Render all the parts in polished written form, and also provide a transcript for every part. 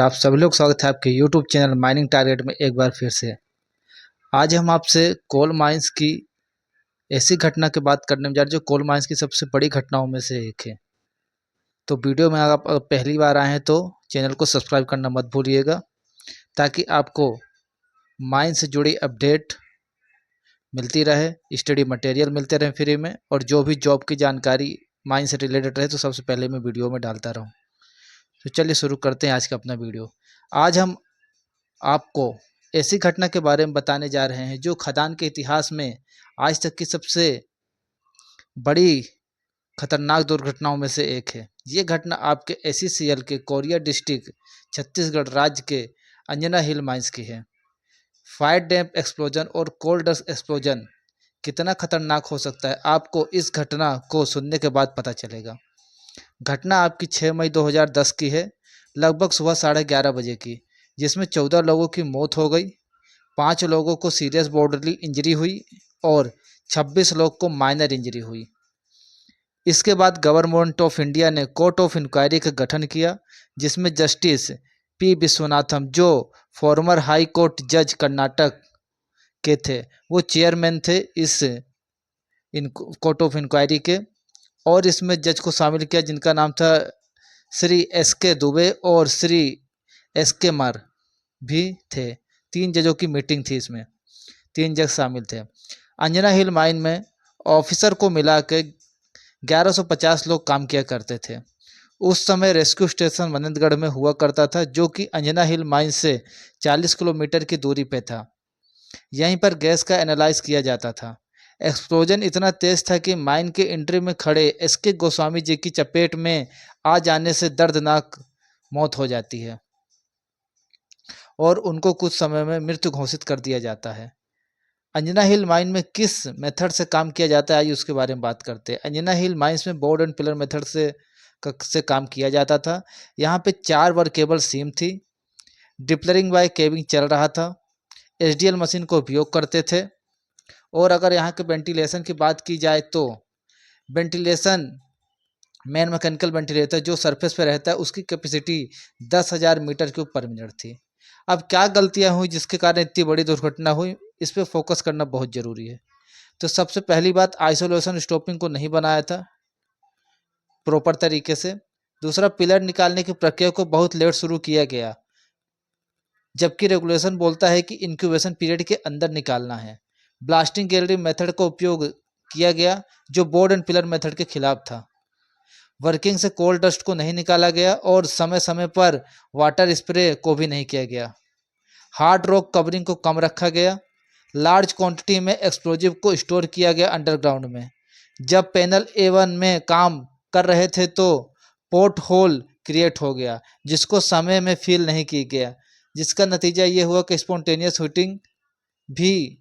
आप सभी लोग स्वागत है आपके YouTube चैनल माइनिंग टारगेट में एक बार फिर से। आज हम आपसे कोल माइंस की ऐसी घटना की बात करने जा रहे हैं जो कोल माइंस की सबसे बड़ी घटनाओं में से एक है। तो वीडियो में आप पहली बार आए हैं तो चैनल को सब्सक्राइब करना मत भूलिएगा, ताकि आपको माइन से जुड़ी अपडेट मिलती रहे, स्टडी मटेरियल मिलते रहे फ्री में, और जो भी जॉब की जानकारी माइन से रिलेटेड रहे तो सबसे पहले मैं वीडियो में डालता रहूँ। तो चलिए शुरू करते हैं आज का अपना वीडियो। आज हम आपको ऐसी घटना के बारे में बताने जा रहे हैं जो खदान के इतिहास में आज तक की सबसे बड़ी खतरनाक दुर्घटनाओं में से एक है। ये घटना आपके SECL के कोरिया डिस्ट्रिक्ट छत्तीसगढ़ राज्य के अंजना हिल माइंस की है। फायर डैम्प एक्सप्लोजन और कोल डस्ट एक्सप्लोजन कितना खतरनाक हो सकता है, आपको इस घटना को सुनने के बाद पता चलेगा। घटना आपकी 6 मई 2010 की है, लगभग सुबह 11:30 बजे की, जिसमें 14 लोगों की मौत हो गई, 5 लोगों को सीरियस बॉडीली इंजरी हुई और 26 लोग को माइनर इंजरी हुई। इसके बाद गवर्नमेंट ऑफ इंडिया ने कोर्ट ऑफ इंक्वायरी का गठन किया, जिसमें जस्टिस P विश्वनाथम, जो फॉर्मर हाई कोर्ट जज कर्नाटक के थे, वो चेयरमैन थे इस कोर्ट ऑफ इंक्वायरी के। और इसमें जज को शामिल किया जिनका नाम था श्री SK दुबे और श्री SK मर भी थे। 3 जजों की मीटिंग थी, इसमें 3 जज शामिल थे। अंजना हिल माइन में ऑफिसर को मिला के 1150 लोग काम किया करते थे। उस समय रेस्क्यू स्टेशन मनंदगढ़ में हुआ करता था, जो कि अंजना हिल माइन से 40 किलोमीटर की दूरी पे था। यहीं पर गैस का एनालाइज किया जाता था। एक्सप्लोजन इतना तेज था कि माइन के एंट्री में खड़े SK गोस्वामी जी की चपेट में आ जाने से दर्दनाक मौत हो जाती है और उनको कुछ समय में मृत्यु घोषित कर दिया जाता है। अंजना हिल माइन में किस मेथड से काम किया जाता है, आइए उसके बारे में बात करते हैं। अंजना हिल माइंस में बोर्ड एंड पिलर मेथड से काम किया जाता था। यहाँ पे 4 वर्केबल सीम थी, डिप्लरिंग बाय केविंग चल रहा था, SDL मशीन को उपयोग करते थे। और अगर यहाँ के वेंटिलेशन की बात की जाए तो वेंटिलेशन मैन मैकेनिकल वेंटिलेटर जो सरफेस पे रहता है उसकी capacity 10,000 metre cube per minute थी। अब क्या गलतियाँ हुई जिसके कारण इतनी बड़ी दुर्घटना हुई, इस पर फोकस करना बहुत ज़रूरी है। तो सबसे पहली बात, आइसोलेशन स्टॉपिंग को नहीं बनाया था प्रॉपर तरीके से। दूसरा, पिलर निकालने की प्रक्रिया को बहुत लेट शुरू किया गया, जबकि रेगुलेशन बोलता है कि इंक्यूबेशन पीरियड के अंदर निकालना है। ब्लास्टिंग गैलरी मेथड का उपयोग किया गया, जो बोर्ड एंड पिलर मेथड के खिलाफ था। वर्किंग से कोल डस्ट को नहीं निकाला गया और समय समय पर वाटर स्प्रे को भी नहीं किया गया। हार्ड रॉक कवरिंग को कम रखा गया। लार्ज क्वांटिटी में एक्सप्लोजिव को स्टोर किया गया अंडरग्राउंड में। जब पैनल A1 में काम कर रहे थे तो पोर्ट होल क्रिएट हो गया, जिसको समय में फिल नहीं किया गया, जिसका नतीजा ये हुआ कि स्पॉन्टेनियस हीटिंग भी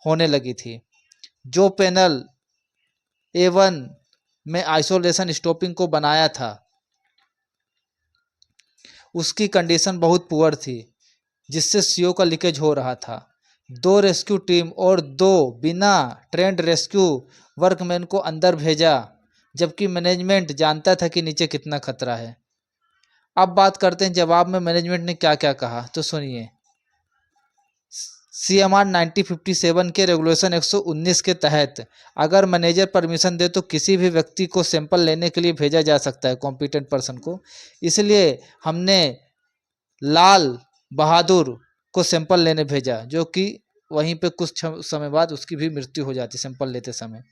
होने लगी थी। जो पैनल A1 में आइसोलेशन स्टॉपिंग को बनाया था उसकी कंडीशन बहुत पुअर थी, जिससे CO का लीकेज हो रहा था। 2 रेस्क्यू टीम और 2 बिना ट्रेंड रेस्क्यू वर्कमैन को अंदर भेजा, जबकि मैनेजमेंट जानता था कि नीचे कितना खतरा है। अब बात करते हैं जवाब में मैनेजमेंट ने क्या क्या कहा, तो सुनिए। CMR 1957 के रेगुलेशन 119 के तहत अगर मैनेजर परमिशन दे तो किसी भी व्यक्ति को सैंपल लेने के लिए भेजा जा सकता है, कॉम्पिटेंट पर्सन को। इसलिए हमने लाल बहादुर को सैंपल लेने भेजा, जो कि वहीं पे कुछ समय बाद उसकी भी मृत्यु हो जाती सैंपल लेते समय।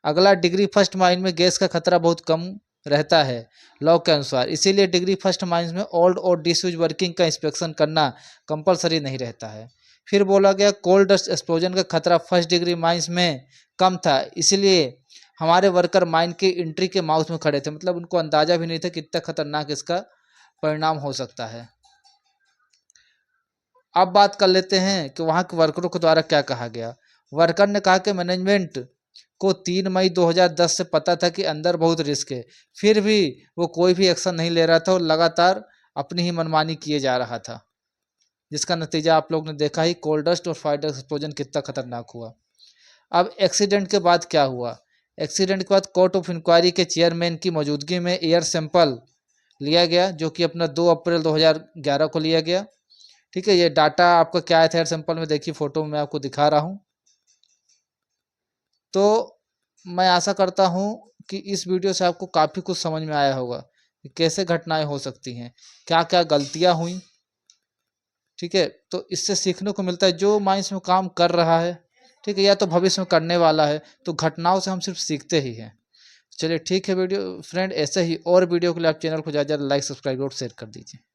अगला, डिग्री फर्स्ट माइन में गैस का खतरा बहुत कम रहता है लॉ के अनुसार, इसीलिए डिग्री फर्स्ट माइंस में ओल्ड और डिसयूज वर्किंग का इंस्पेक्शन करना कंपलसरी नहीं रहता है। फिर बोला गया कोल डस्ट एक्सप्लोजन का खतरा फर्स्ट डिग्री माइंस में कम था, इसलिए हमारे वर्कर माइन के एंट्री के माउथ में खड़े थे, मतलब उनको अंदाजा भी नहीं था कितना खतरनाक इसका परिणाम हो सकता है। अब बात कर लेते हैं कि वहाँ के वर्करों के द्वारा क्या कहा गया। वर्कर ने कहा कि मैनेजमेंट को 3 मई 2010 से पता था कि अंदर बहुत रिस्क है, फिर भी वो कोई भी एक्शन नहीं ले रहा था और लगातार अपनी ही मनमानी किए जा रहा था, जिसका नतीजा आप लोग ने देखा ही, कोल डस्ट और फायर डस्ट एक्सप्लोजन कितना खतरनाक हुआ। अब एक्सीडेंट के बाद क्या हुआ। एक्सीडेंट के बाद कोर्ट ऑफ इंक्वायरी के चेयरमैन की मौजूदगी में एयर सैंपल लिया गया, जो कि अपना 2 अप्रैल 2011 को लिया गया। ठीक है, ये डाटा आपका क्या है एयर सैंपल में, देखिए फ़ोटो में मैं आपको दिखा रहा हूँ। तो मैं आशा करता हूँ कि इस वीडियो से आपको काफ़ी कुछ समझ में आया होगा कि कैसे घटनाएँ हो सकती हैं, क्या-क्या गलतियाँ हुईं। ठीक है, तो इससे सीखने को मिलता है जो माइंस में काम कर रहा है, ठीक है, या तो भविष्य में करने वाला है, तो घटनाओं से हम सिर्फ सीखते ही हैं। चलिए ठीक है वीडियो फ्रेंड, ऐसे ही और वीडियो के लिए आप चैनल को ज़्यादा से ज़्यादा लाइक, सब्सक्राइब और शेयर कर दीजिए।